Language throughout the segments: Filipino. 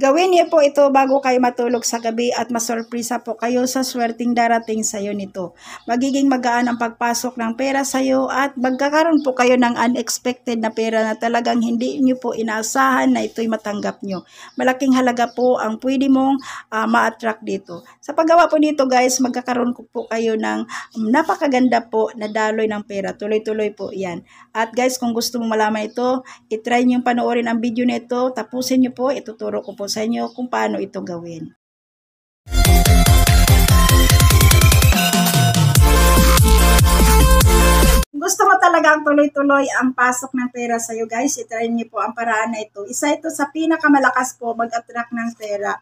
Gawin niyo po ito bago kayo matulog sa gabi at masurpresa po kayo sa swerteng darating sa iyo nito. Magiging magaan ang pagpasok ng pera sa iyo at magkakaroon po kayo ng unexpected na pera na talagang hindi niyo po inaasahan na ito'y matanggap niyo. Malaking halaga po ang pwede mong ma-attract dito. Sa paggawa po dito guys, magkakaroon po kayo ng napakaganda po na daloy ng pera. Tuloy-tuloy po yan. At guys, kung gusto mong malaman ito, itry niyo panoorin ang video na ito. Tapusin niyo po, ituturo ko po sa inyo kung paano ito gawin. Gusto mo talagang tuloy-tuloy ang pasok ng pera sa iyo guys, itry niyo po ang paraan na ito. Isa ito sa pinakamalakas po mag-attract ng pera.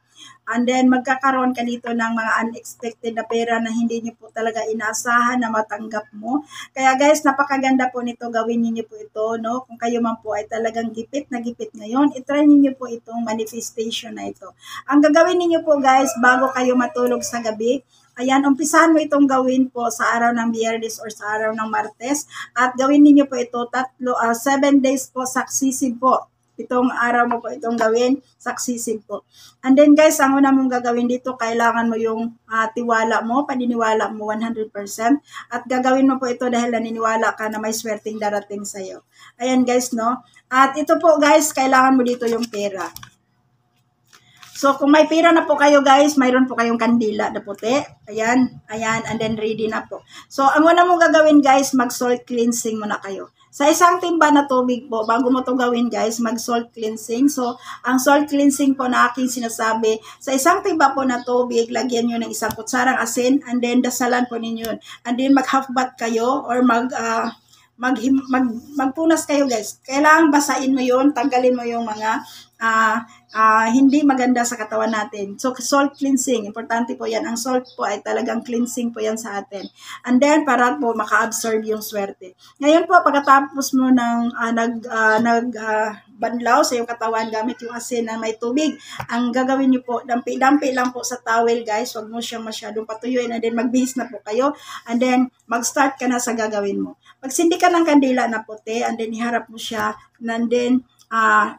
And then magkakaroon ka dito ng mga unexpected na pera na hindi niyo po talaga inaasahan na matanggap mo. Kaya guys, napakaganda po nito, gawin niyo po ito, no? Kung kayo man po ay talagang gipit na gipit ngayon, itry niyo po itong manifestation na ito. Ang gagawin niyo po guys, bago kayo matulog sa gabi, ayan, umpisahan mo itong gawin po sa araw ng Biyernes or sa araw ng Martes. At gawin niyo po ito 7 days po successive po. Itong araw mo po itong gawin, successive po. And then guys, ang una mong gagawin dito, kailangan mo yung tiwala mo, paniniwala mo 100%. At gagawin mo po ito dahil naniniwala ka na may swerteng darating sa'yo. Ayan guys, no? At ito po guys, kailangan mo dito yung pera. So, kung may pera na po kayo guys, mayroon po kayong kandila na puti. Ayan, ayan, and then ready na po. So, ang una mong gagawin guys, mag-salt cleansing muna kayo. Sa isang timba na tubig po, bago mo ito gawin guys, mag-salt cleansing. So, ang salt cleansing po na aking sinasabi, sa isang timba po na tubig, lagyan nyo ng isang kutsarang asin, and then dasalan po ninyo. And then mag-half bath kayo, or magpunas kayo guys. Kailangan basain mo yun, tanggalin mo yung mga hindi maganda sa katawan natin. So, salt cleansing, importante po yan. Ang salt po ay talagang cleansing po yan sa atin. And then, para po maka-absorb yung swerte. Ngayon po, pagkatapos mo ng banlaw sa iyong katawan gamit yung asin na may tubig, ang gagawin nyo po, dampi-dampi lang po sa towel guys. Huwag mo siyang masyadong patuyuin. And then, magbihis na po kayo. And then, mag-start ka na sa gagawin mo. Magsindi ka ng kandila na puti, and then, iharap mo siya. And then,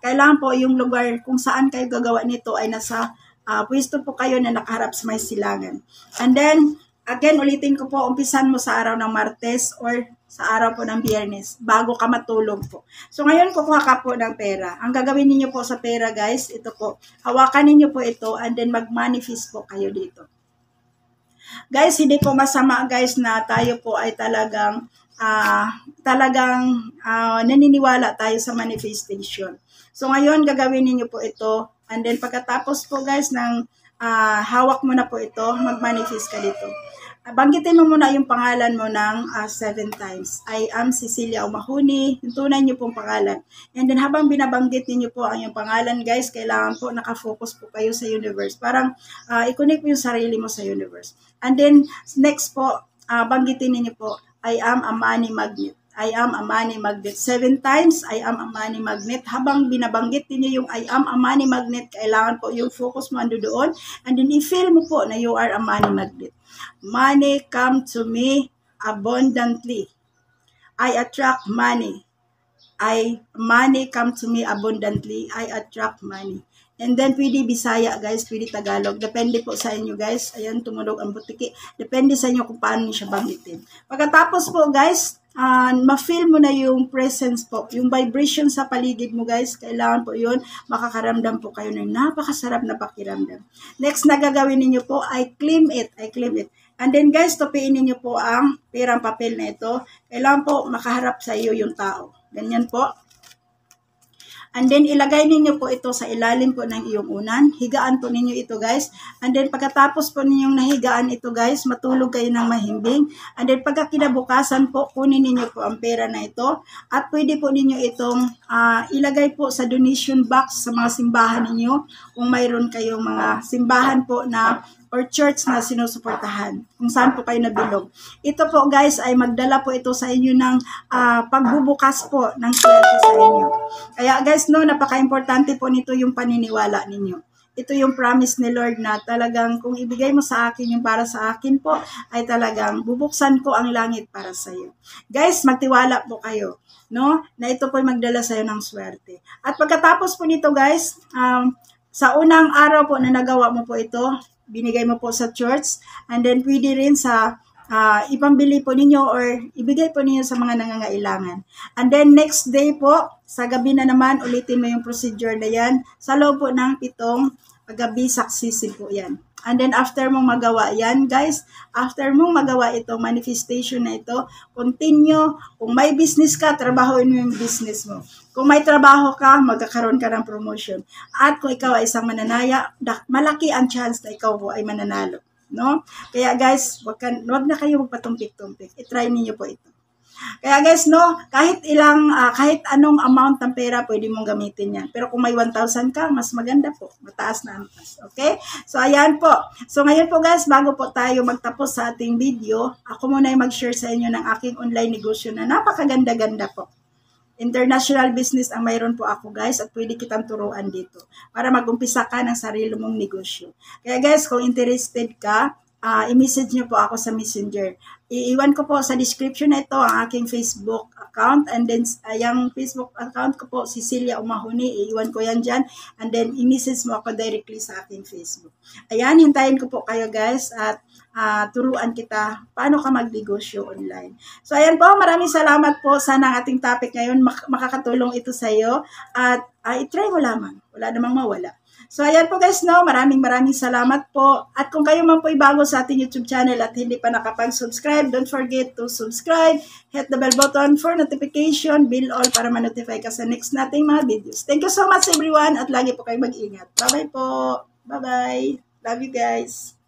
kailangan po yung lugar kung saan kayo gagawa nito ay nasa pwesto po kayo na nakaharap sa may silangan. And then, again, ulitin ko po, umpisan mo sa araw ng Martes or sa araw po ng Biyernes bago ka matulog po. So, ngayon kukuha ka po ng pera. Ang gagawin niyo po sa pera guys, ito po, hawakan niyo po ito and then mag-manifest po kayo dito. Guys, hindi po masama guys na tayo po ay talagang naniniwala tayo sa manifestation. So ngayon gagawin niyo po ito, and then pagkatapos po guys ng hawak mo na po ito, mag-manifest ka dito. Banggitin mo muna yung pangalan mo ng 7 times. I am Cecilia Umahuni, yung tunay niyo pong pangalan. And then habang binabanggit niyo po ang yung pangalan guys, kailangan po nakafocus po kayo sa universe. Parang i-connect mo yung sarili mo sa universe. And then next po, banggitin niyo po, I am a money magnet. I am a money magnet. 7 times, I am a money magnet. Habang binabanggit niyo yung I am a money magnet, kailangan po yung focus mo ando doon. And then i-feel mo po na you are a money magnet. Money come to me abundantly. I attract money. Money come to me abundantly. I attract money. And then, pwede Bisaya, guys. Pwede Tagalog. Depende po sa inyo, guys. Ayan, tumunog ang butiki. Depende sa inyo kung paano niyo siya banggitin. Pagkatapos po, guys, ma-feel mo na yung presence po. Yung vibration sa paligid mo, guys. Kailangan po yun. Makakaramdam po kayo ng napakasarap na pakiramdam. Next na gagawin niyo po, I claim it. I claim it. And then, guys, tupiin niyo po ang perang papel na ito. Kailangan po makaharap sa iyo yung tao. Ganyan po. And then, ilagay ninyo po ito sa ilalim po ng iyong unan. Higaan po ninyo ito, guys. And then, pagkatapos po ninyong nahigaan ito, guys, matulog kayo ng mahimbing. And then, pagkakinabukasan po, kunin ninyo po ang pera na ito. At pwede po ninyo itong ilagay po sa donation box sa mga simbahan ninyo. Kung mayroon kayong mga simbahan po na or church na sinusuportahan, kung saan po kayo nabilog. Ito po guys ay magdala po ito sa inyo ng pagbubukas po ng swerte sa inyo. Kaya guys, no, napaka-importante po nito yung paniniwala ninyo. Ito yung promise ni Lord na talagang kung ibigay mo sa akin yung para sa akin po, ay talagang bubuksan ko ang langit para sa iyo. Guys, magtiwala po kayo, no, na ito po ay magdala sa iyo ng swerte. At pagkatapos po nito guys, sa unang araw po na nagawa mo po ito, binigay mo po sa church, and then pwede rin sa ipambili po ninyo or ibigay po ninyo sa mga nangangailangan. And then next day po, sa gabi na naman, ulitin mo yung procedure na yan. Sa loob po ng 7 gabi, saksisin po yan. And then after mong magawa yan, guys, after mong magawa itong manifestation na ito, continue. Kung may business ka, trabahoin mo yung business mo. Kung may trabaho ka, magkakaroon ka ng promotion. At kung ikaw ay isang mananaya, malaki ang chance na ikaw po ay mananalo. No? Kaya guys, wag na kayo magpatumpik-tumpik. I-try niyo po ito. Kaya guys, no, kahit anong amount ng pera, pwede mong gamitin yan. Pero kung may 1,000 ka, mas maganda po. Mataas na antas. Okay? So, ayan po. So, ngayon po guys, bago po tayo magtapos sa ating video, ako muna ay mag-share sa inyo ng aking online negosyo na napakaganda-ganda po. International business ang mayroon po ako guys at pwede kitang turuan dito para mag-umpisa ka ng sarili mong negosyo. Kaya guys, kung interested ka, i-message nyo po ako sa Messenger. Iiwan ko po sa description na ito ang aking Facebook account, and then yung Facebook account ko po, Cecilia Umahuni, iiwan ko yan dyan, and then i-message mo ako directly sa aking Facebook. Ayan, hintayin ko po kayo guys at turuan kita paano ka magnegosyo online. So ayan po, maraming salamat po. Sana ang ating topic ngayon makakatulong ito sa iyo at i-try mo lamang. Wala namang mawala. So, ayan po guys, no? Maraming salamat po. At kung kayo man po bago sa ating YouTube channel at hindi pa nakapag-subscribe, don't forget to subscribe, hit the bell button for notification, bell all para ma-notify ka sa next nating mga videos. Thank you so much everyone at lagi po kayo mag-ingat. Bye-bye po. Bye-bye. Love you guys.